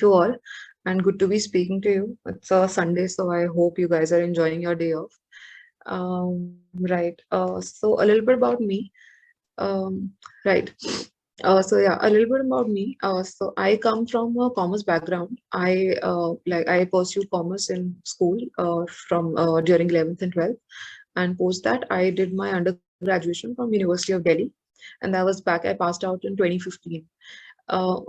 you all, and good to be speaking to you. It's a Sunday, so I hope you guys are enjoying your day off. Right. So a little bit about me. Right. So a little bit about me. So I come from a commerce background. I pursued commerce in school from during 11th and 12th, and post that I did my undergraduation from University of Delhi, and that was back. I passed out in 2015.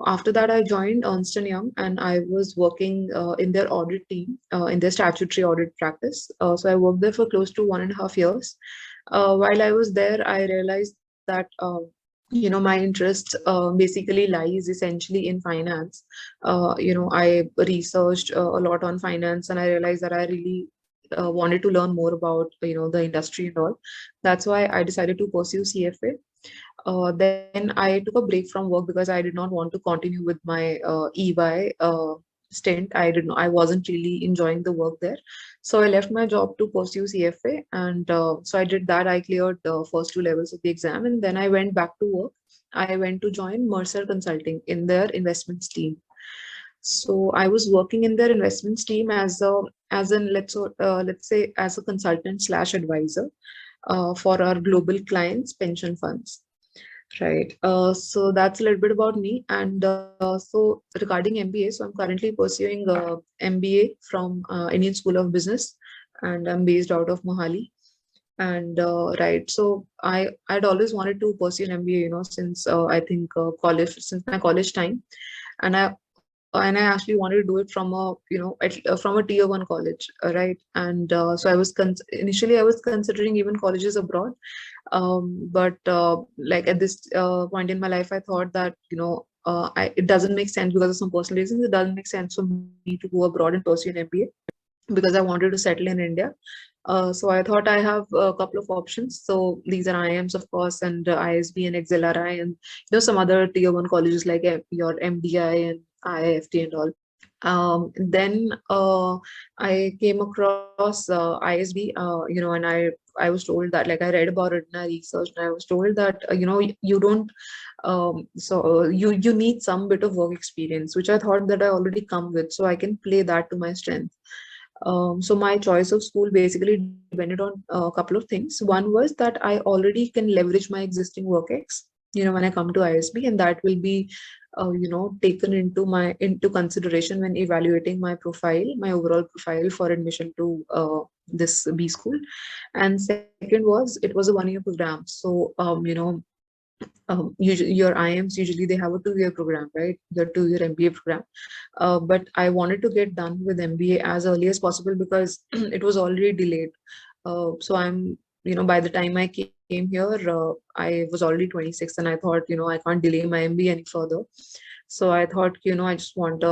After that, I joined Ernst& Young, and I was working in their audit team, in their statutory audit practice. So I worked there for close to 1.5 years. While I was there, I realized that my interest basically lies essentially in finance. I researched a lot on finance, and I realized that I really wanted to learn more about the industry and all. That's why I decided to pursue CFA. Then I took a break from work because I did not want to continue with my EY stint. I wasn't really enjoying the work there. So I left my job to pursue CFA. And so I did that. I cleared the first two levels of the exam. And then I went back to work. I went to join Mercer Consulting in their investments team. So I was working in their investments team let's say as a consultant slash advisor for our global clients' pension funds. Right. So that's a little bit about me. And so regarding MBA, so I'm currently pursuing MBA from Indian School of Business, and I'm based out of Mohali. And right, so I'd always wanted to pursue an MBA, since I think college, since my college time, and I actually wanted to do it from from a tier one college, right? And so initially I was considering even colleges abroad, but like at this point in my life, I thought that it doesn't make sense because of some personal reasons. It doesn't make sense for me to go abroad and pursue an MBA because I wanted to settle in India. So I thought I have a couple of options. So these are IIMs, of course, and ISB and XLRI, and some other tier one colleges like your MDI and IIFT and all. Then I came across ISB, and I was told that, like, I read about it and I researched, and I was told that you don't you need some bit of work experience, which I thought that I already come with, so I can play that to my strength. So my choice of school basically depended on a couple of things. One was that I already can leverage my existing work ex, when I come to ISB, and that will be, taken into consideration when evaluating my profile, my overall profile for admission to this B school. And second was, it was a 1-year program. So, usually your IIMs, usually they have a 2-year program, right? The 2-year MBA program. But I wanted to get done with MBA as early as possible because it was already delayed. So by the time I came here, I was already 26, and I thought, I can't delay my MBA any further. So I thought, I just want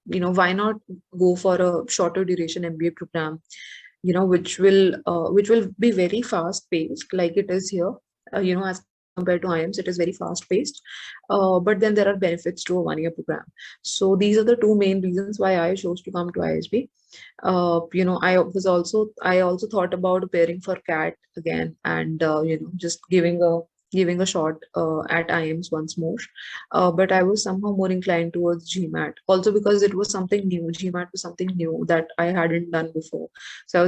why not go for a shorter duration MBA program, which will be very fast paced, like it is here, as compared to IIMs, it is very fast paced. But then there are benefits to a 1-year program. So these are the two main reasons why I chose to come to ISB. I also thought about preparing for CAT again, and just giving a shot at IIMs once more. But I was somehow more inclined towards GMAT, also because it was something new. GMAT was something new that I hadn't done before. So I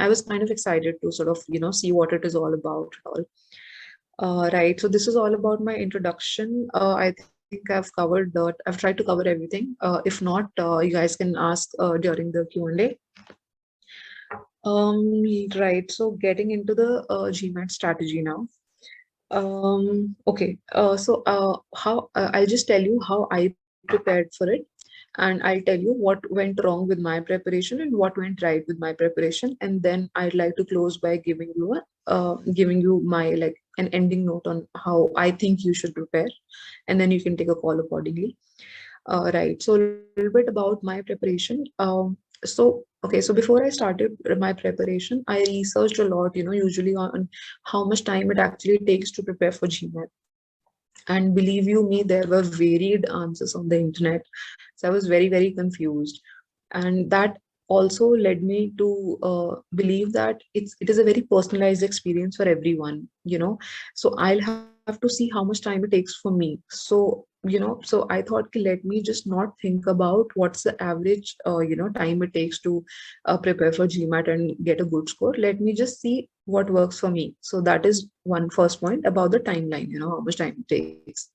was kind of excited to sort of, see what it is all about. Right. So this is all about my introduction. I think I've tried to cover everything. If not, you guys can ask during the Q&A. Right. So getting into the GMAT strategy now. Okay. I'll just tell you how I prepared for it, and I'll tell you what went wrong with my preparation and what went right with my preparation, and then I'd like to close by giving you my, like, an ending note on how I think you should prepare, and then you can take a call accordingly. Right. So a little bit about my preparation. So before I started my preparation, I researched a lot, usually on how much time it actually takes to prepare for GMAT. And believe you me, there were varied answers on the internet. So I was very, very confused. And that also led me to believe that it is a very personalized experience for everyone, So I'll have to see how much time it takes for me. So so I thought, let me just not think about what's the average, time it takes to prepare for GMAT and get a good score. Let me just see what works for me. So that is one first point about the timeline, how much time it takes.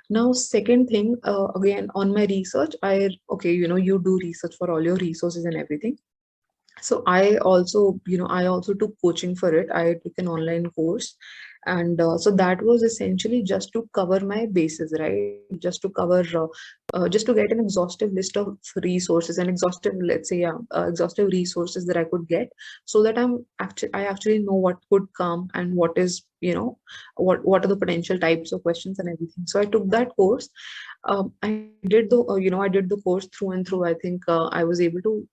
Now, second thing, again, on my research, okay, you do research for all your resources and everything. So I also took coaching for it. I took an online course, and so that was essentially just to cover my bases, right? Just to cover, just to get an exhaustive list of resources and exhaustive, let's say, yeah, exhaustive resources that I could get, so that I actually know what could come and what is, what are the potential types of questions and everything. So I took that course. I did the course through and through. I think I was able to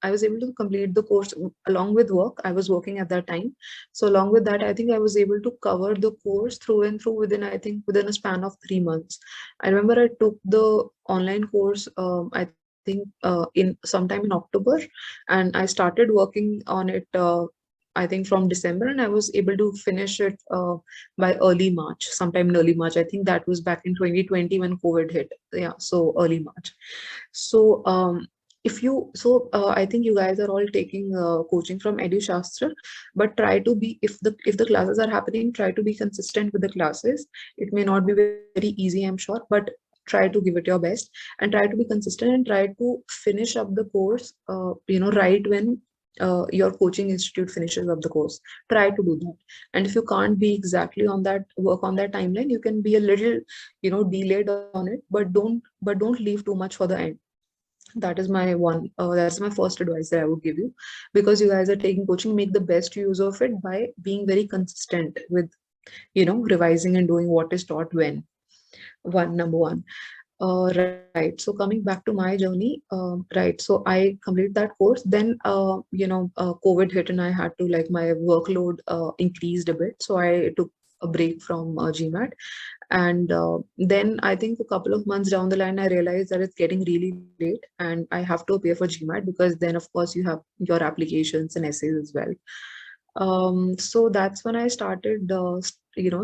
complete the course along with work. I was working at that time, so along with that, I think I was able to cover the course through and through within a span of 3 months. I remember I took the online course. I think in sometime in October, and I started working on it. I think from December, and I was able to finish it by early March, sometime in early March. I think that was back in 2020 when COVID hit. Yeah, so early March. So I think you guys are all taking coaching from EduShastra, but try to be, if the classes are happening, try to be consistent with the classes. It may not be very easy, I'm sure, but try to give it your best and try to be consistent and try to finish up the course, right when your coaching institute finishes up the course. Try to do that. And if you can't be exactly on that work on that timeline, you can be a little, delayed on it, but don't leave too much for the end. That's my first advice that I would give you, because you guys are taking coaching. Make the best use of it by being very consistent with, revising and doing what is taught when. Number one. Right. So coming back to my journey, right. So I complete that course. Then, COVID hit and I had to, like, my workload increased a bit. So I took a break from GMAT. And then I think a couple of months down the line, I realized that it's getting really late and I have to appear for GMAT, because then, of course, you have your applications and essays as well. So that's when I started,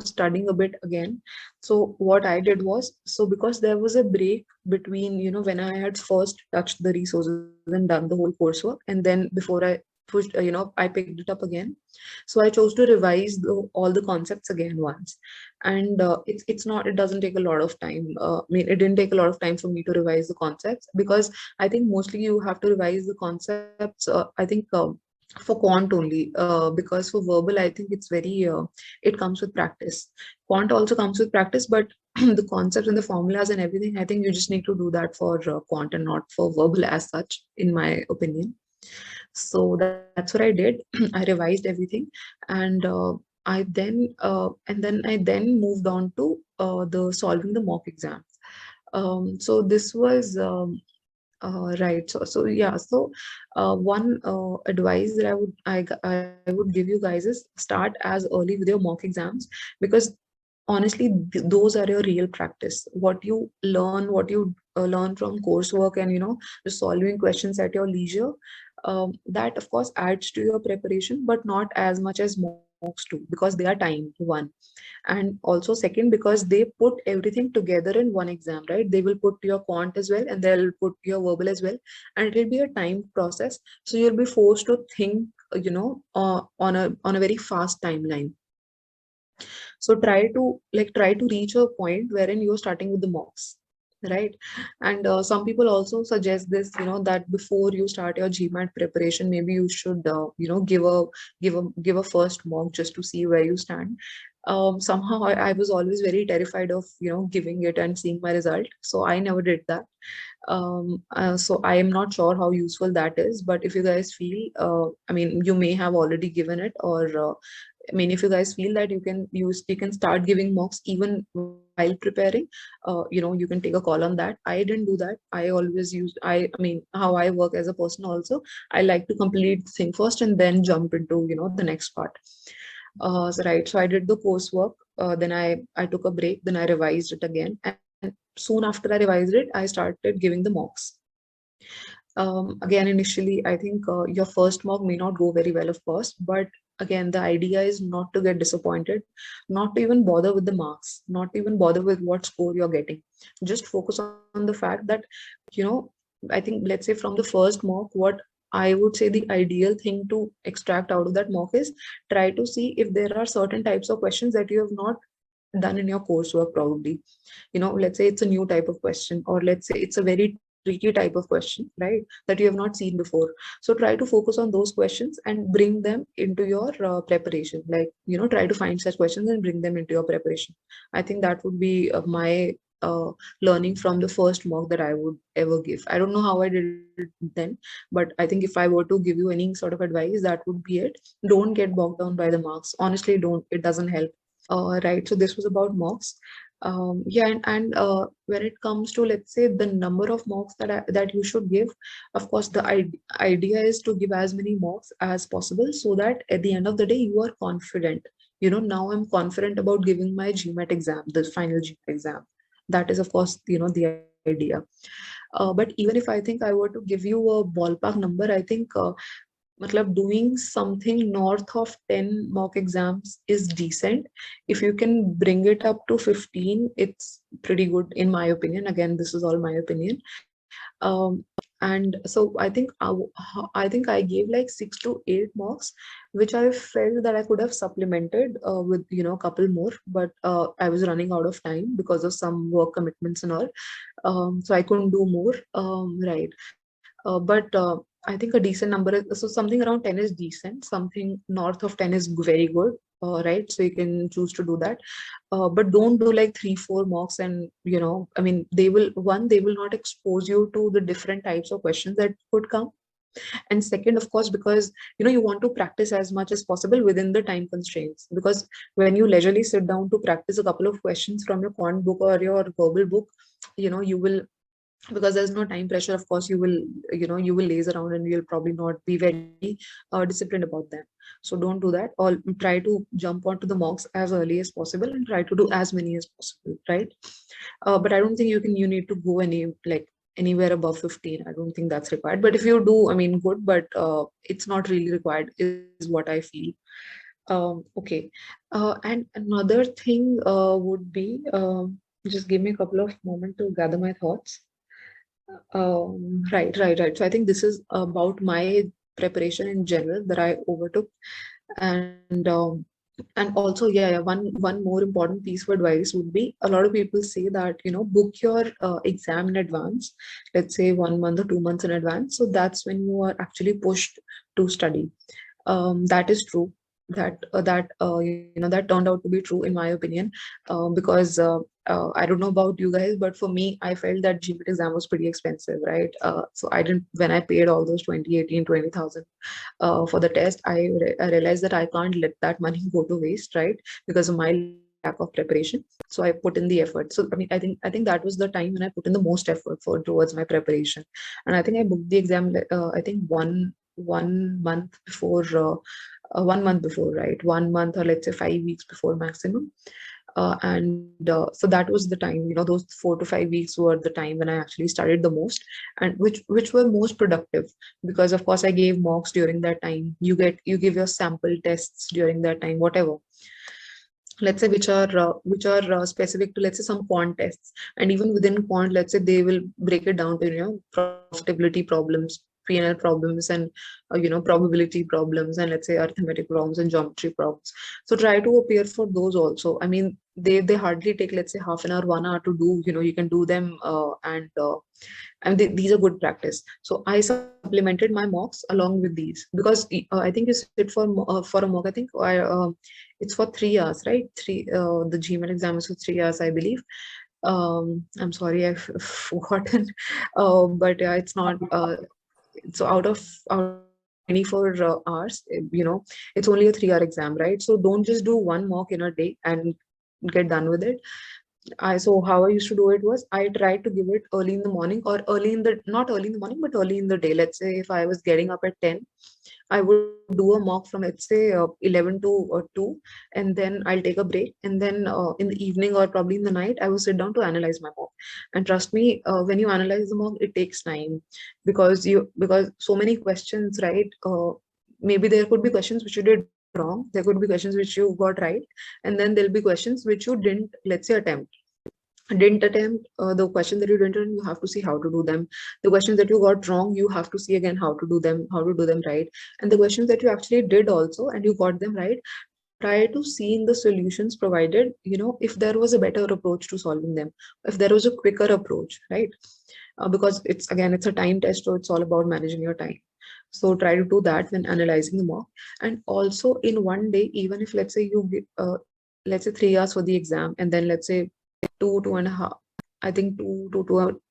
studying a bit again. So what I did was, so because there was a break between, when I had first touched the resources and done the whole coursework, and then before I pushed, I picked it up again. So I chose to revise all the concepts again once. And it doesn't take a lot of time. I mean, it didn't take a lot of time for me to revise the concepts, because I think mostly you have to revise the concepts, I think, for quant only, because for verbal, I think it comes with practice. Quant also comes with practice, but the concepts and the formulas and everything, I think you just need to do that for quant and not for verbal as such, in my opinion. So that's what I did. I revised everything, and I then moved on to the solving the mock exams. So this was right. So yeah. So one advice that I would give you guys is start as early with your mock exams, because honestly, those are your real practice. What you learn from coursework, and just solving questions at your leisure, that of course adds to your preparation, but not as much as mocks do, because they are timed, one. And also second, because they put everything together in one exam, right? They will put your quant as well, and they'll put your verbal as well, and it will be a timed process. So you'll be forced to think, on a very fast timeline. So try to reach a point wherein you're starting with the mocks, right? And some people also suggest this, that before you start your GMAT preparation, maybe you should, give a first mock just to see where you stand. Somehow I was always very terrified of, giving it and seeing my result, so I never did that. So I am not sure how useful that is, but if you guys feel, I mean, you may have already given it, or I mean, if you guys feel that you can start giving mocks even while preparing, you can take a call on that. I didn't do that. I mean, how I work as a person also, I like to complete the thing first and then jump into, the next part. So I did the coursework, then I took a break, then I revised it again, and soon after I revised it, I started giving the mocks. Again, initially, I think your first mock may not go very well, of course, but again, the idea is not to get disappointed, not to even bother with the marks, not to even bother with what score you're getting. Just focus on the fact that, you know, I think, let's say from the first mock, what I would say the ideal thing to extract out of that mock is try to see if there are certain types of questions that you have not done in your coursework probably. You know, let's say it's a new type of question, or let's say it's a very tricky type of question, right, that you have not seen before. So try to focus on those questions and bring them into your preparation, like, you know, try to find such questions and bring them into your preparation. I think that would be my learning from the first mock that I would ever give. I don't know how I did it then, but I think if I were to give you any sort of advice, that would be it. Don't get bogged down by the marks, honestly, don't. It doesn't help. Right, so this was about mocks. Yeah, and when it comes to, let's say, the number of mocks that you should give, of course, the idea is to give as many mocks as possible so that at the end of the day you are confident. You know, now I'm confident about giving my GMAT exam, the final GMAT exam. That is, of course, you know, the idea. But even if I think I were to give you a ballpark number, I think matlab doing something north of 10 mock exams is decent. If you can bring it up to 15, it's pretty good in my opinion. Again, this is all my opinion. Um, and so I think I gave like 6 to 8 mocks, which I felt that I could have supplemented with, you know, a couple more, but I was running out of time because of some work commitments and all. So I couldn't do more. Right. But I think a decent number is, so something around 10 is decent, something north of 10 is very good, right? So you can choose to do that. But don't do like 3, 4 mocks, and, you know, I mean, they will not expose you to the different types of questions that could come. And second, of course, because, you know, you want to practice as much as possible within the time constraints, because when you leisurely sit down to practice a couple of questions from your quant book or your verbal book, you know, you will, because there's no time pressure, of course, you will, you know, you will laze around and you'll probably not be very disciplined about them. So don't do that, or try to jump onto the mocks as early as possible and try to do as many as possible, right? But I don't think you need to go anywhere above 15. I don't think that's required, but if you do, I mean, good, but it's not really required is what I feel. Okay. And another thing would be, just give me a couple of moments to gather my thoughts. Right. So I think this is about my preparation in general that I overtook, and also, yeah, one more important piece of advice would be, a lot of people say that, you know, book your exam in advance, let's say 1 month or 2 months in advance. So that's when you are actually pushed to study. That is true. That turned out to be true in my opinion, because I don't know about you guys, but for me, I felt that GMAT exam was pretty expensive, right? So I didn't, when I paid all those 20,000 for the test, I realized that I can't let that money go to waste, right? Because of my lack of preparation. So I put in the effort. So I mean, I think that was the time when I put in the most effort for towards my preparation, and I think I booked the exam. I think one month before. 1 month before, right? 1 month, or let's say 5 weeks before maximum. And so that was the time, you know, those 4 to 5 weeks were the time when I actually studied the most, and which were most productive, because of course I gave mocks during that time. You give your sample tests during that time, whatever, let's say, which are specific to, let's say, some quant tests. And even within quant, let's say, they will break it down to, you know, profitability problems, P&L problems, and you know, probability problems, and let's say arithmetic problems and geometry problems. So try to appear for those also. I mean, they hardly take, let's say, half an hour, 1 hour to do. You know, you can do them, and these are good practice. So I supplemented my mocks along with these, because I think you sit for a mock, I think it's for 3 hours, right? The GMAT exam is for 3 hours, I believe. I'm sorry, I've forgotten, but yeah, it's not. So out of 24 hours, you know, it's only a 3 hour exam, right? So don't just do one mock in a day and get done with it. So how I used to do it was, I tried to give it early in the morning, or early in the not early in the morning, but early in the day. Let's say if I was getting up at 10, I would do a mock from, let's say, 11 to 2, and then I'll take a break, and then in the evening or probably in the night, I will sit down to analyze my mock. And trust me, when you analyze the mock, it takes time, because so many questions, right? Maybe there could be questions which you did wrong, wrong. There could be questions which you got right, and then there'll be questions which you didn't, let's say, attempt the question that you didn't attempt, you have to see how to do them. The questions that you got wrong, you have to see again how to do them right. And the questions that you actually did also and you got them right, try to see in the solutions provided, if there was a better approach to solving them, if there was a quicker approach, right? Because it's a time test, so it's all about managing your time. So try to do that when analyzing the mock. And also in one day, even if let's say you get let's say 3 hours for the exam, and then let's say two and a half, I think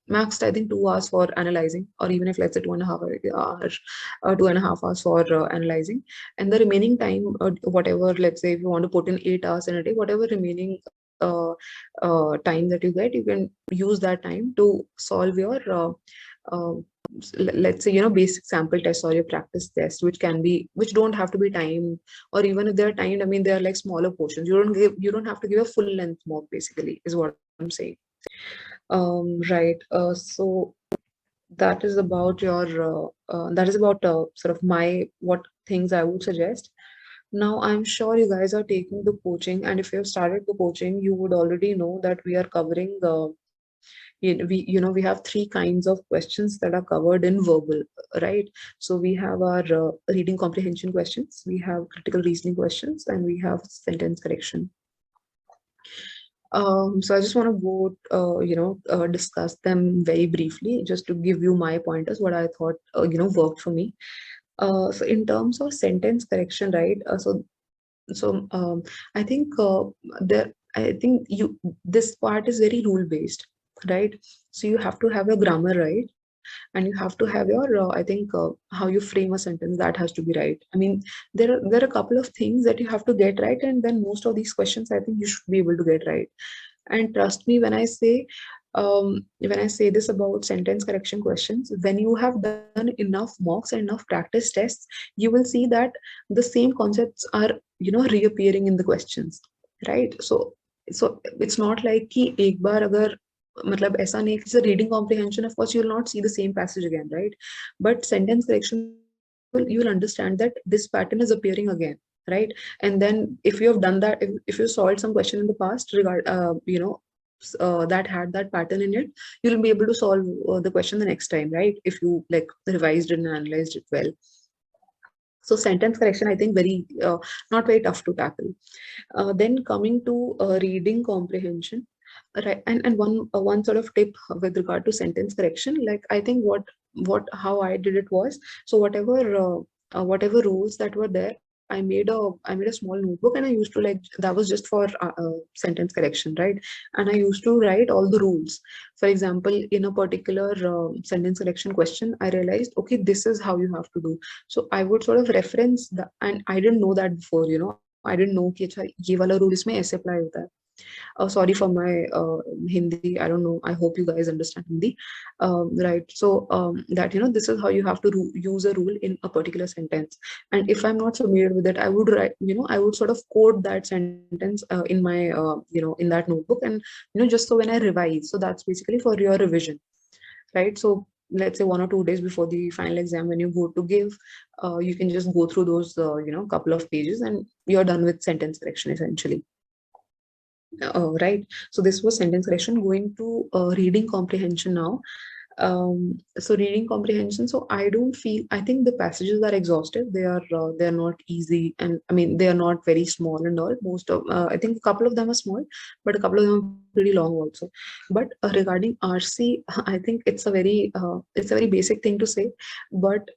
max, I think 2 hours for analyzing, or even if let's say 2.5 hours, 2.5 hours for analyzing, and the remaining time, whatever, let's say if you want to put in 8 hours in a day, whatever remaining time that you get, you can use that time to solve your uh, let's say basic sample tests or your practice tests, which don't have to be timed, or even if they're timed, I mean they're like smaller portions. You don't have to give a full length mock, basically, is what I'm saying. Right. So that is about sort of my what things I would suggest. Now, I'm sure you guys are taking the coaching, and if you have started the coaching, you would already know that we are covering we have three kinds of questions that are covered in verbal, right? So we have our reading comprehension questions, we have critical reasoning questions, and we have sentence correction. So I just want to go, discuss them very briefly, just to give you my pointers, what I thought, worked for me. So in terms of sentence correction, right? I think this part is very rule based, right? So you have to have your grammar right, and you have to have your how you frame a sentence, that has to be right. I mean, there are a couple of things that you have to get right, and then most of these questions I think you should be able to get right. And trust me when I say this about sentence correction questions, when you have done enough mocks and enough practice tests, you will see that the same concepts are reappearing in the questions, right? So it's not like कि एक बार अगर मतलब ऐसा नहीं कि reading comprehension, of course you will not see the same passage again, right? But sentence correction, you will understand that this pattern is appearing again, right? And then if you have done that, if you solved some question in the past that had that pattern in it, you'll be able to solve the question the next time, right? If you like revised and analyzed it well. So sentence correction, I think not very tough to tackle. Then coming to reading comprehension, right? And one sort of tip with regard to sentence correction, like I think how I did it was, so whatever rules that were there, I made a small notebook, and I used to, like, that was just for sentence correction, right? And I used to write all the rules. For example, in a particular sentence correction question, I realized, okay, this is how you have to do. So I would sort of reference that, and I didn't know that before, I didn't know कि अच्छा ये वाला rule इसमें ऐसे apply होता है. Sorry for my Hindi. I don't know. I hope you guys understand Hindi. Right. So that, this is how you have to use a rule in a particular sentence. And if I'm not familiar with it, I would write, I would sort of code that sentence in my, in that notebook. And, just so when I revise, so that's basically for your revision, right? So let's say 1 or 2 days before the final exam, when you go to give, you can just go through those, couple of pages, and you're done with sentence correction essentially. Right. So this was sentence correction. Going to reading comprehension now. So reading comprehension. So I think the passages are exhaustive. They're not easy, and I mean they are not very small and all. I think a couple of them are small, but a couple of them are pretty long also. But regarding RC, I think it's a very basic thing to say, but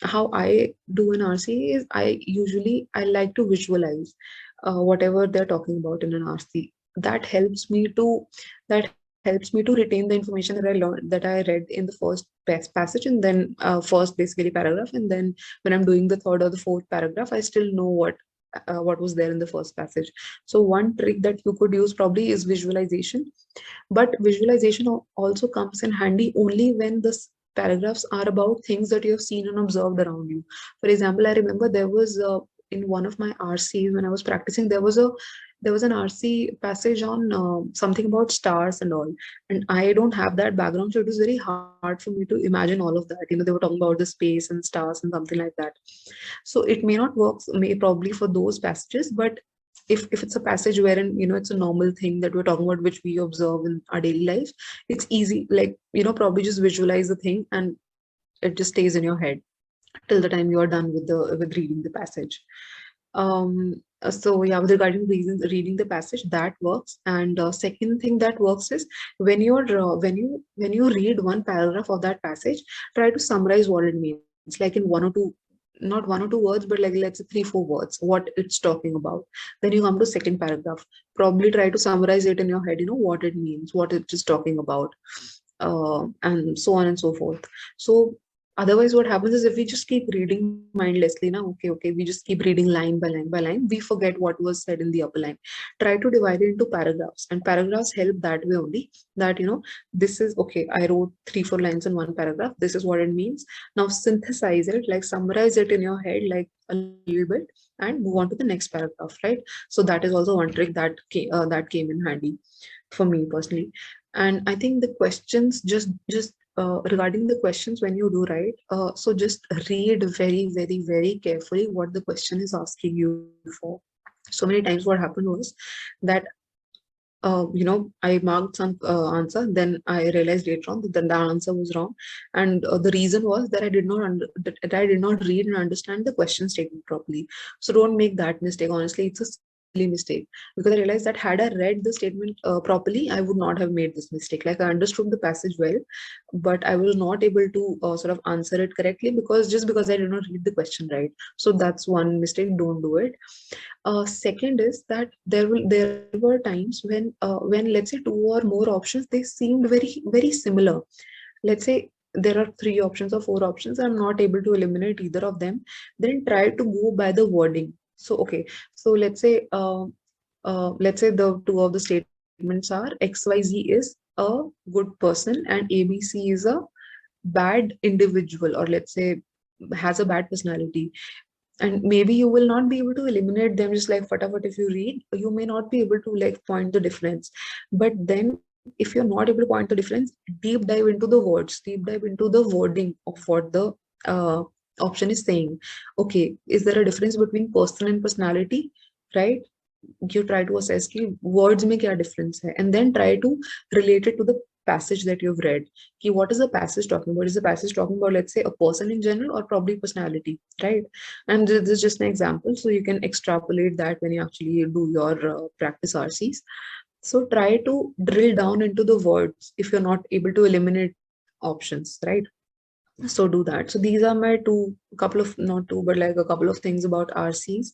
how I do an RC is I like to visualize whatever they're talking about in an RC. That helps me to retain the information that I read in the first passage, and then first basically paragraph, and then when I'm doing the third or the fourth paragraph, I still know what was there in the first passage. So one trick that you could use probably is visualization, but visualization also comes in handy only when the paragraphs are about things that you have seen and observed around you. For example, I remember there was in one of my RCs when I was practicing, there was a there was an RC passage on something about stars and all, and I don't have that background, so it was very hard for me to imagine all of that. They were talking about the space and stars and something like that. So it may not work, may probably for those passages, but if it's a passage wherein it's a normal thing that we're talking about, which we observe in our daily life, it's easy. Like probably just visualize the thing, and it just stays in your head till the time you are done with reading the passage. So yeah, with regarding reasons, reading the passage, that works. And second thing that works is when you read one paragraph of that passage, try to summarize what it means, like in one or two, not one or two words, but like let's say 3-4 words, what it's talking about. Then you come to second paragraph, probably try to summarize it in your head, what it means, what it is talking about, and so on and so forth. So otherwise, what happens is if we just keep reading mindlessly, now, okay, we just keep reading line by line by line, we forget what was said in the upper line. Try to divide it into paragraphs, and paragraphs help that way only. That this is okay. I wrote 3-4 lines in one paragraph. This is what it means. Now synthesize it, like summarize it in your head, like a little bit, and move on to the next paragraph. Right. So that is also one trick that came in handy for me personally. And I think the questions just regarding the questions when you do write, so just read very, very, very carefully what the question is asking you for. So many times what happened was that I marked some answer, then I realized later on that the answer was wrong, and the reason was that that I did not read and understand the question statement properly. So don't make that mistake. Honestly, it's a silly mistake, because I realized that had I read the statement properly, I would not have made this mistake. Like, I understood the passage well, but I was not able to sort of answer it correctly because I did not read the question right. So that's one mistake. Don't do it. Second is that there were times when let's say 2 or more options, they seemed very, very similar. Let's say there are 3 options or 4 options. I'm not able to eliminate either of them. Then try to go by the wording. So okay, so let's say the two of the statements are XYZ is a good person and ABC is a bad individual, or let's say has a bad personality. And maybe you will not be able to eliminate them just like fatafat. If you read, you may not be able to like point the difference. But then if you're not able to point the difference, deep dive into the words, deep dive into the wording of what the uh, option is saying. Okay, is there a difference between person and personality, right? You try to assess ki words mein kya difference hai, and then try to relate it to the passage that you've read. Ki what is the passage talking about? Is the passage talking about, let's say, a person in general or probably personality, right? And this is just an example, so you can extrapolate that when you actually do your practice RCs. So try to drill down into the words if you're not able to eliminate options, right? So do that. So these are my couple of, not two, but like a couple of things about RCs.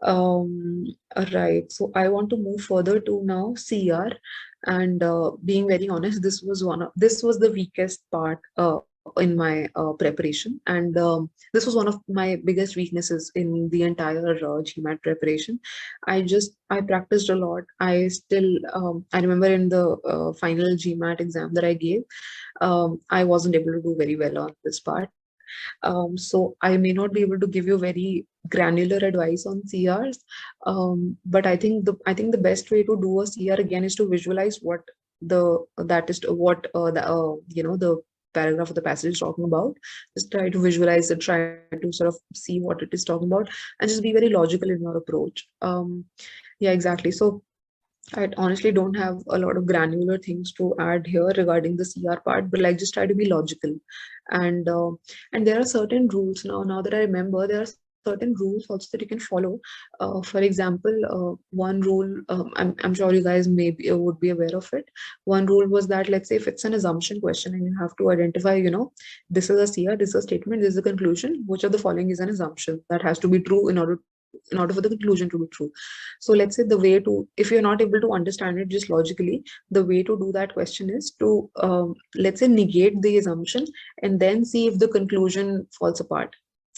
Right. So I want to move further to now CR, and being very honest, this was the weakest part in my preparation, and this was one of my biggest weaknesses in the entire GMAT preparation. I practiced a lot. I remember in the final GMAT exam that I gave, I wasn't able to do very well on this part. So I may not be able to give you very granular advice on CRs, but I think the best way to do a CR again is to visualize what the paragraph of the passage is talking about. Just try to visualize it, try to sort of see what it is talking about, and just be very logical in your approach. Yeah, exactly. So I honestly don't have a lot of granular things to add here regarding the CR part, but like just try to be logical. And and there are certain rules now that I remember, there are certain rules also that you can follow. For example, one rule, I'm sure you guys maybe would be aware of it. One rule was that, let's say if it's an assumption question and you have to identify, this is a CR, this is a statement, this is a conclusion, which of the following is an assumption that has to be true in order for the conclusion to be true. So let's say the way to, if you're not able to understand it just logically, the way to do that question is to, let's say, negate the assumption and then see if the conclusion falls apart,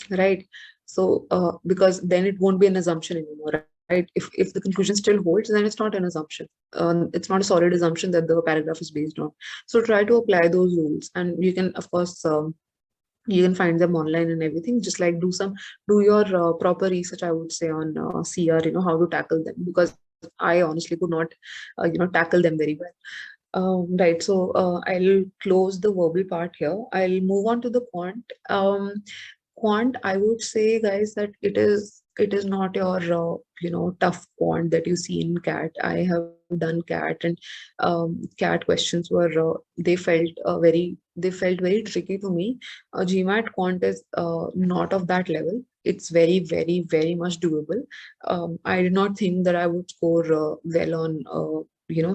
right? So because then it won't be an assumption anymore, right? If the conclusion still holds, then it's not an assumption. It's not a solid assumption that the paragraph is based on. So try to apply those rules, and you can, of course, you can find them online and everything. Just like do your proper research, I would say, on CR, how to tackle them, because I honestly could not, tackle them very well. Right. So I'll close the verbal part here. I'll move on to the quant. Quant, I would say, guys, that it is not your tough quant that you see in CAT. I have done CAT, and CAT questions were they felt very tricky to me. GMAT quant is not of that level. It's very, very, very much doable. I did not think that I would score well on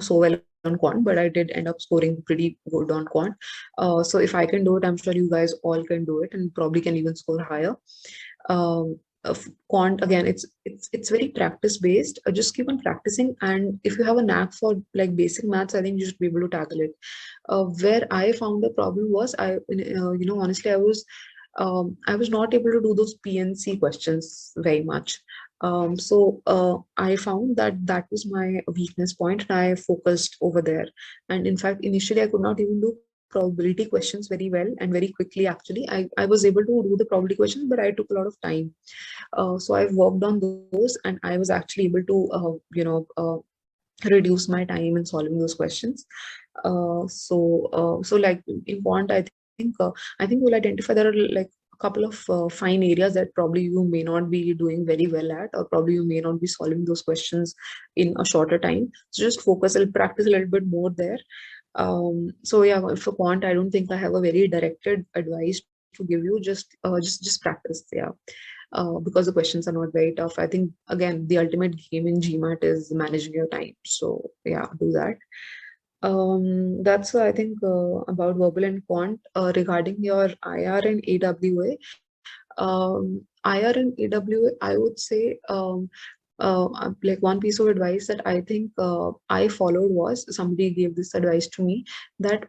so well on quant, but I did end up scoring pretty good on quant. So if I can do it, I'm sure you guys all can do it and probably can even score higher. Quant, again, it's very practice based. Just keep on practicing, and if you have a knack for like basic maths, I think you should be able to tackle it. Where I found the problem was, honestly, I was not able to do those PNC questions very much. So I found that that was my weakness point, and I focused over there. And in fact, initially, I could not even do probability questions very well and very quickly. Actually, I was able to do the probability questions, but I took a lot of time. So I've worked on those, and I was actually able to, reduce my time in solving those questions. So like in quant, I think we'll identify there are like a couple of fine areas that probably you may not be doing very well at, or probably you may not be solving those questions in a shorter time. So just focus and practice a little bit more there. So yeah, for quant, I don't think I have a very directed advice to give you. Just practice. Yeah. Because the questions are not very tough. I think again the ultimate game in GMAT is managing your time. So yeah, do that. That's I think about verbal and quant. Regarding your IR and AWA, IR and AWA, I would say like one piece of advice that I think I followed was, somebody gave this advice to me, that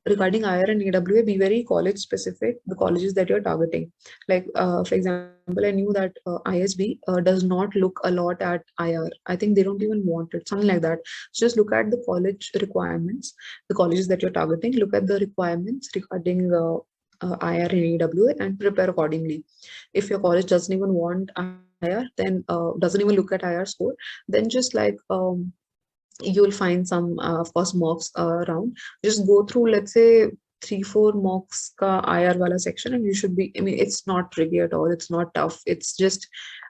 regarding IR and AWA, be very college specific, the colleges that you're targeting. Like, for example, I knew that ISB does not look a lot at IR. I think they don't even want it, something like that. So just look at the college requirements, the colleges that you're targeting, look at the requirements regarding IR and AWA and prepare accordingly. If your college doesn't even want IR, then doesn't even look at IR score, then just like you'll find some, of course, mocks around. Just go through, let's say, 3-4 mocks ka IR wala section, and you should be. I mean, it's not tricky at all. It's not tough. It's just.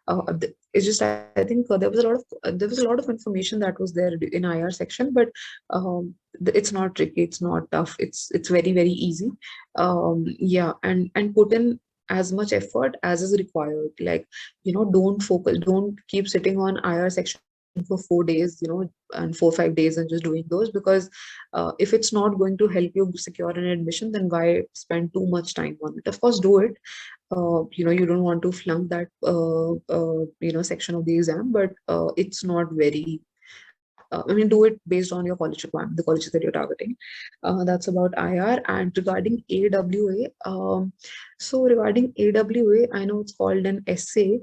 I think there was a lot of information that was there in IR section, but it's not tricky. It's not tough. It's very, very easy. Yeah, and put in as much effort as is required. Like, don't keep sitting on IR section for 4 days, and 4-5 days and just doing those, because if it's not going to help you secure an admission, then why spend too much time on it? Of course, do it. You don't want to flunk that section of the exam, but it's not very. I mean, do it based on your college requirement, the colleges that you're targeting. That's about IR. And regarding AWA, so regarding AWA, I know it's called an essay.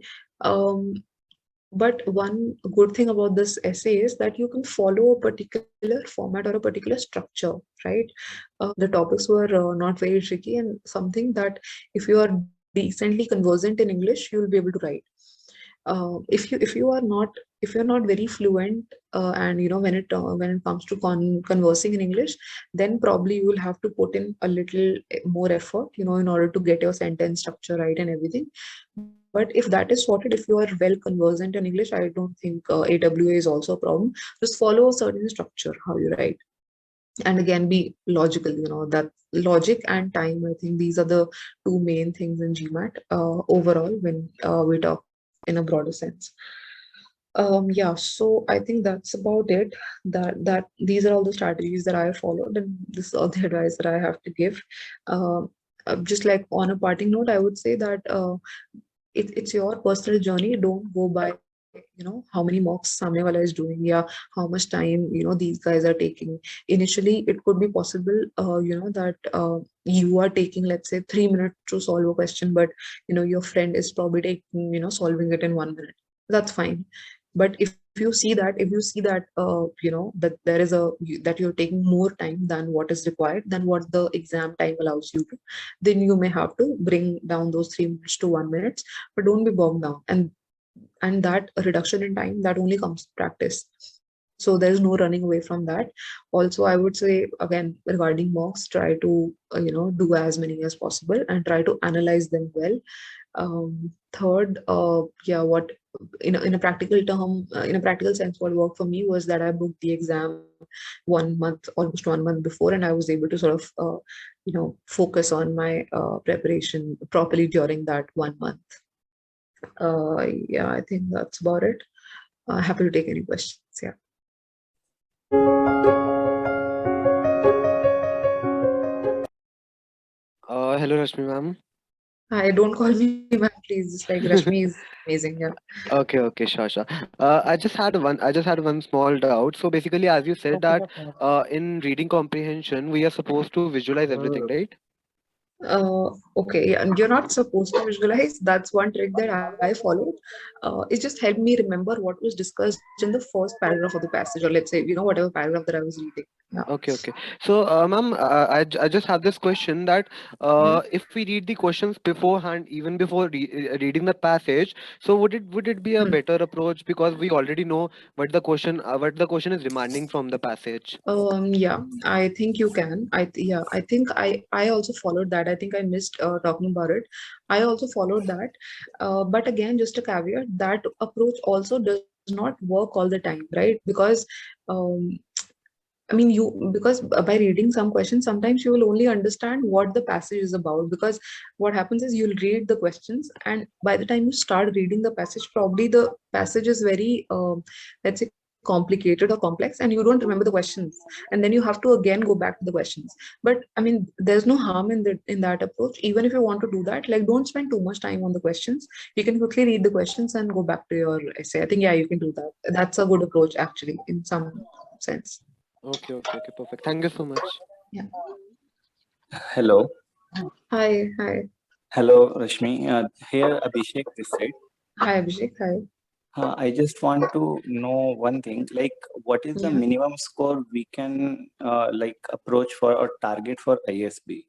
But one good thing about this essay is that you can follow a particular format or a particular structure, right? The topics were not very tricky, and something that if you are decently conversant in English, you'll be able to write. If you're not very fluent, and when it comes to conversing in English, then probably you will have to put in a little more effort, in order to get your sentence structure right and everything. But if that is sorted, if you are well conversant in English, I don't think AWA is also a problem. Just follow a certain structure how you write, and again, be logical. That logic and time, I think these are the two main things in GMAT overall when we talk in a broader sense. Yeah, so I think that's about it. That these are all the strategies that I followed, and this is all the advice that I have to give. Just like on a parting note, I would say that it's your personal journey. Don't go by how many mocks Samne wala is doing, yeah, how much time these guys are taking. Initially, it could be possible that you are taking, let's say, 3 minutes to solve a question, but your friend is probably taking solving it in 1 minute. That's fine. But if you see that that there is that you're taking more time than what is required, than what the exam time allows you to, then you may have to bring down those 3 minutes to 1 minute. But don't be bogged down. And and that reduction in time, that only comes with practice. So there's no running away from that. Also, I would say again regarding mocks, try to do as many as possible and try to analyze them well. Third, yeah, what in a practical term, in a practical sense, what worked for me was that I booked the exam 1 month, almost 1 month before, and I was able to sort of focus on my preparation properly during that 1 month. Yeah, I think that's about it. Happy to take any questions. Yeah. Hello, Rashmi ma'am. Hi, don't call me ma'am, please. Just like Rashmi is amazing. Yeah. Okay, sure, sure. I just had one small doubt. So basically, as you said that in reading comprehension, we are supposed to visualize everything, right? Okay, yeah, and you're not supposed to visualize. That's one trick that I followed. It just helped me remember what was discussed in the first paragraph of the passage, or let's say, whatever paragraph that I was reading. Yeah. Okay. So, ma'am, I just have this question that Yeah. if we read the questions beforehand, even before reading the passage, so would it be a Hmm. better approach because we already know what the question is demanding from the passage? Yeah, I think you can. Yeah, I think I also followed that. I think I missed talking about it. I also followed that. But again, just a caveat, that approach also does not work all the time, right? Because um, I mean, because by reading some questions, sometimes you will only understand what the passage is about. Because what happens is you'll read the questions, and by the time you start reading the passage, probably the passage is very, let's say, complicated or complex, and you don't remember the questions, and then you have to again go back to the questions. But I mean, there's no harm in that approach. Even if you want to do that, like, don't spend too much time on the questions. You can quickly read the questions and go back to your essay. I think, yeah, you can do that. That's a good approach, actually, in some sense. Okay, perfect. Thank you so much. Yeah. Hello. Hi, hi. Hello, Rashmi. Here, Abhishek this side. Hi, Abhishek. Hi. I just want to know one thing, like what is the Yeah. minimum score we can like approach for or target for ISB?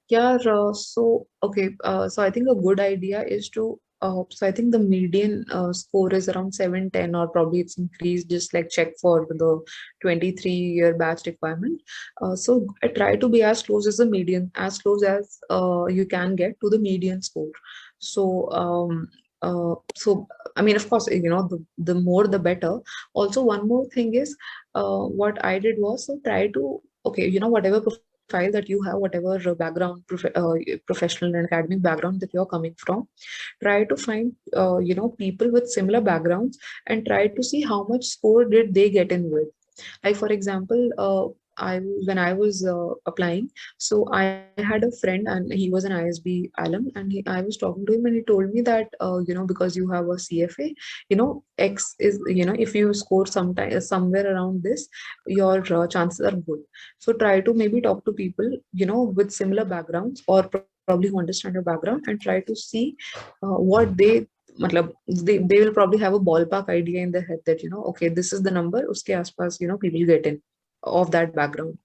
Yeah, okay, so I think a good idea is so I think the median score is around 710, or probably it's increased, just like check for the 23-year batch requirement. So I try to be as close as the median, as close as you can get to the median score. So, so I mean, of course, the more the better. Also, one more thing is, what I did was, so try to, okay, whatever profile that you have, whatever professional and academic background that you're coming from, try to find people with similar backgrounds and try to see how much score did they get in with. Like, for example, when I was applying, so I had a friend and he was an ISB alum, and I was talking to him, and he told me that because you have a CFA, X is, if you score sometime somewhere around this, your chances are good. So try to maybe talk to people with similar backgrounds, or probably who understand your background, and try to see what they will probably have a ballpark idea in their head that okay, this is the number, uske aspas people get in of that background.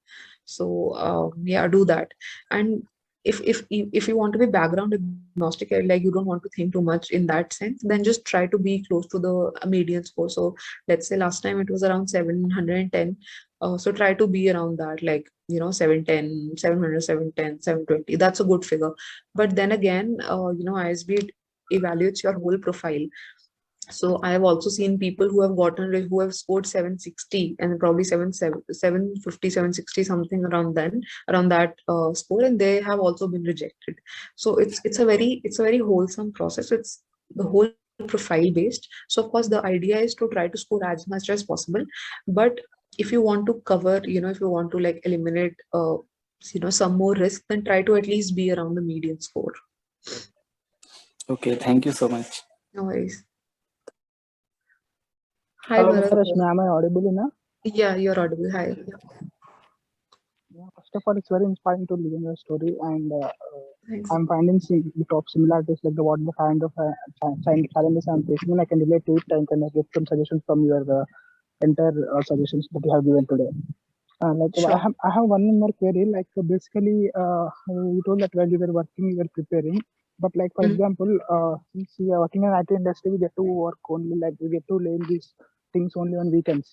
So yeah, do that. And if you want to be background agnostic, like you don't want to think too much in that sense, then just try to be close to the median score. So let's say last time it was around 710. So try to be around that, like 710, 700, 710, 720. That's a good figure. But then again, ISB evaluates your whole profile. So I have also seen people who have scored 760 and probably 750, 760, something around that score, and they have also been rejected. So it's a very wholesome process. It's the whole profile based. So of course the idea is to try to score as much as possible. But if you want to cover, if you want to like eliminate some more risk, then try to at least be around the median score. Okay, thank you so much. No worries. Hi, Hello, Bharat. Mr. Rashmi. Am I audible enough? Yeah, you're audible. Hi. Yeah, first of all, it's very inspiring to listen your story, and Thanks. I'm finding the top similarities, like what the kind of challenges I'm facing, and I can relate to it and can get some suggestions from your entire suggestions that you have given today. Like Sure. I have one more query. Like, so basically, you told that while you were working, you were preparing. But like for Mhm. example, since we are working in IT industry, we get to work only like we get to learn these things only on weekends.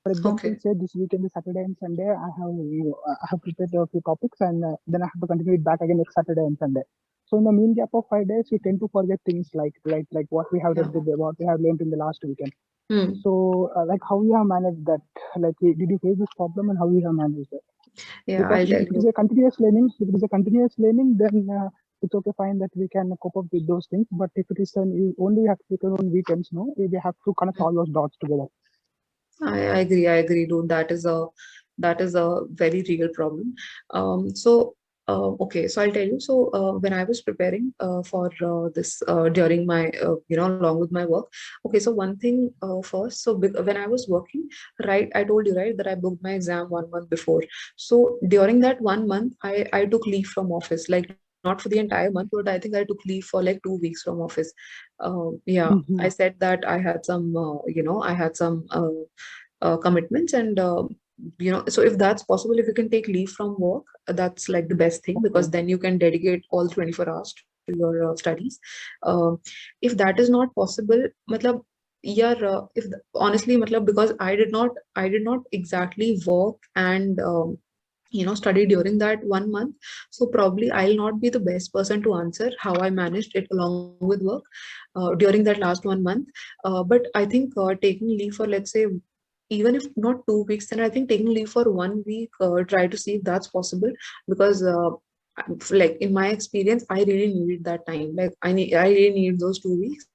For example, Okay. say this weekend is Saturday and Sunday. I have prepared a few topics, and then I have to continue it back again next Saturday and Sunday. So in the mean gap of 5 days, we tend to forget things like what we have Yeah. read, what we have learned in the last weekend. Hmm. So like how we have managed that? Like did you face this problem and how we have managed it? Yeah, Because I'll tell if it is you. a continuous learning, then it's okay, fine that we can cope up with those things. But if it is only have to take on weekends, no, we have to connect all those dots together. I agree. I agree, dude. That is a very real problem. Okay, so I'll tell you. So when I was preparing for this during my along with my work. Okay, so one thing first. So when I was working, right, I told you right that I booked my exam 1 month before. So during that 1 month, I took leave from office, like not for the entire month, but I think I took leave for like 2 weeks from office. Yeah, I Mhm. said that I had some commitments and so if that's possible, if you can take leave from work, that's like the best thing because Okay. then you can dedicate all 24 hours to your studies. uh, if that is not possible, matlab, yeah, honestly, matlab, because I did not exactly work and study during that 1 month, so probably I'll not be the best person to answer how I managed it along with work during that last 1 month. But I think taking leave for, let's say, even if not 2 weeks, then I think taking leave for 1 week, try to see if that's possible because like in my experience, I really needed that time. Like I really need those 2 weeks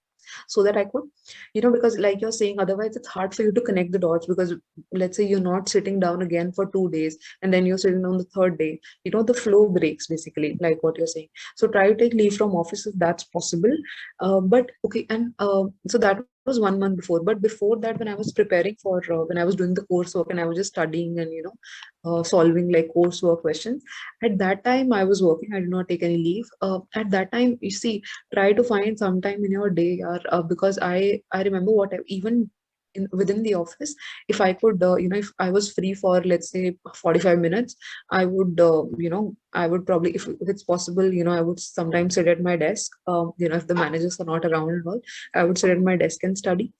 so that I could, because like you're saying, otherwise it's hard for you to connect the dots because let's say you're not sitting down again for 2 days and then you're sitting on the third day, the flow breaks basically, like what you're saying. So try to take leave from office if that's possible. But okay, and so that was 1 month before. But before that, when I was preparing for, when I was doing the coursework and I was just studying and solving like coursework questions, at that time I was working. I did not take any leave. At that time, you see, try to find some time in your day, because I remember even within the office, if I could, if I was free for, let's say, 45 minutes, I would, I would probably, if it's possible, I would sometimes sit at my desk, if the managers are not around and all, I would sit at my desk and study.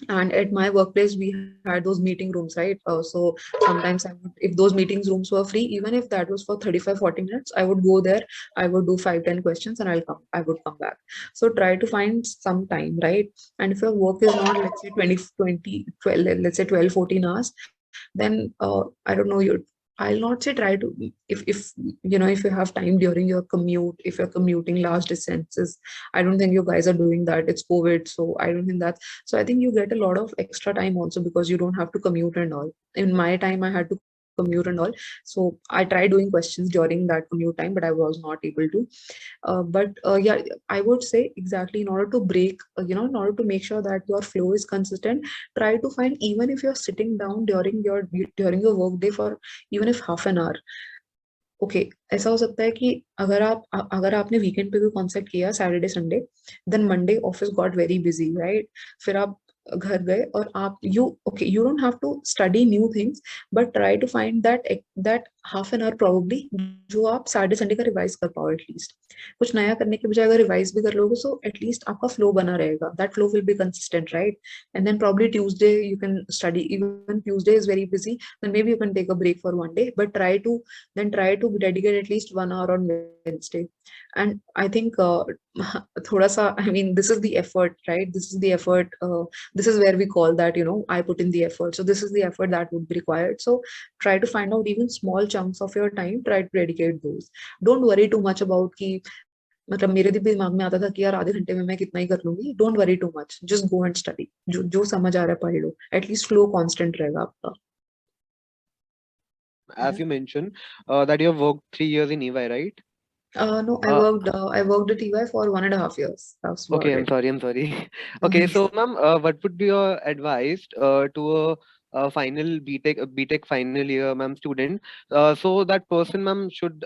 And at my workplace we had those meeting rooms, right? So sometimes I would, if those meetings rooms were free, even if that was for 35-40 minutes, I would go there, I would do 5-10 questions and I would come back. So try to find some time, right? And if your work is not, let's say, 12, let's say 12-14 hours, then I don't know, I'll not say try to, if if you have time during your commute, if you're commuting large distances, I don't think you guys are doing that. It's COVID, so I don't think that. So I think you get a lot of extra time also because you don't have to commute and all. In my time, I had to commute and all. So I tried doing questions during that commute time, but I was not able to. But yeah, I would say exactly in order to break, in order to make sure that your flow is consistent, try to find, even if you're sitting down during your work day for even if half an hour. Okay, ऐसा हो सकता है कि अगर आपने weekend पे भी concept किया Saturday Sunday, then Monday office got very busy, right? फिर आप घर गए और आप you don't have to study new things, but try to find that half an hour probably जो आप सैटरडे संडे का रिवाइज कर पाओ एटलीस्ट। कुछ नया करने के बजाय अगर रिवाइज भी कर लोगे सो एटलीस्ट आपका फ्लो बना रहेगा, that flow will be consistent, right? And then probably Tuesday you can study, even Tuesday is very busy, then maybe you can take a break for 1 day, but try to dedicate at least 1 hour on Wednesday. And I think thoda sa, I mean, this is the effort, right? This is the effort. This is where we call that, I put in the effort. So this is the effort that would be required. So try to find out even small chunks of your time. Try to dedicate those. Don't worry too much about कि मतलब मेरे भी दिमाग में आता था कि यार आधे घंटे में मैं कितना ही कर लूंगी. Don't worry too much. Just go and study. जो समझ आ रहा है पढ़ लो. At least flow constant रहेगा आपका. As you mentioned, that you have worked 3 years in EY, right? No, Uh, I worked at EY for 1.5 years. That's okay, about it. I'm sorry. Okay, so ma'am, what would be your advice to a final BTech final year, ma'am, student? So that person, ma'am, should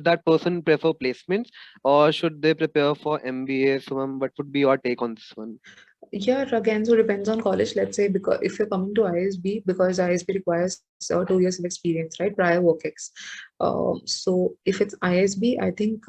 that person prefer placements or should they prepare for MBA? So, ma'am, what would be your take on this one? Yeah, again, so depends on college. Let's say, because if you're coming to ISB, because ISB requires 2 years of experience, right? Prior work ex. So if it's ISB, I think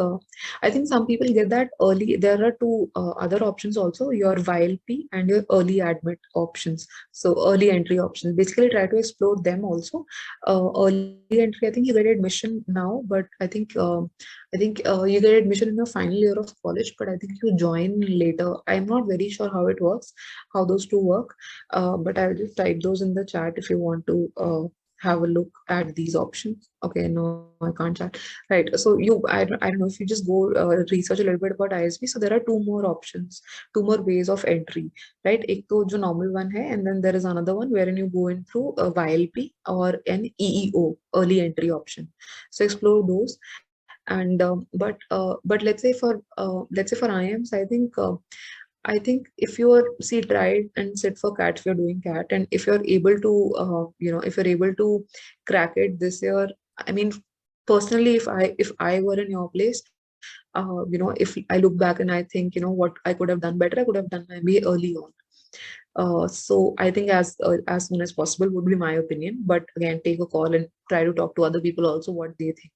some people get that early. There are two other options also: your YLP and your early admit options. So early entry options. Basically, try to explore them also. Early entry, I think you get admission now, but I think you get admission in your final year of college. But I think you join later. I'm not very sure how it works, how those two work. But I'll just type those in the chat if you want to have a look at these options. Okay, no, I can't chat. Right. So I don't know if you just go research a little bit about ISB. So there are two more options, two more ways of entry, right? एक तो जो normal one है, and then there is another one wherein you go in through a YLP or an EEO, early entry option. So explore those. And but let's say for IIMs, I think if you are, see, try and sit for CAT if you're doing CAT, and if you're able to, if you're able to crack it this year, I mean, personally, if I were in your place, if I look back and I think, what I could have done better, I could have done my MBA early on. So I think as soon as possible would be my opinion. But again, take a call and try to talk to other people also what they think.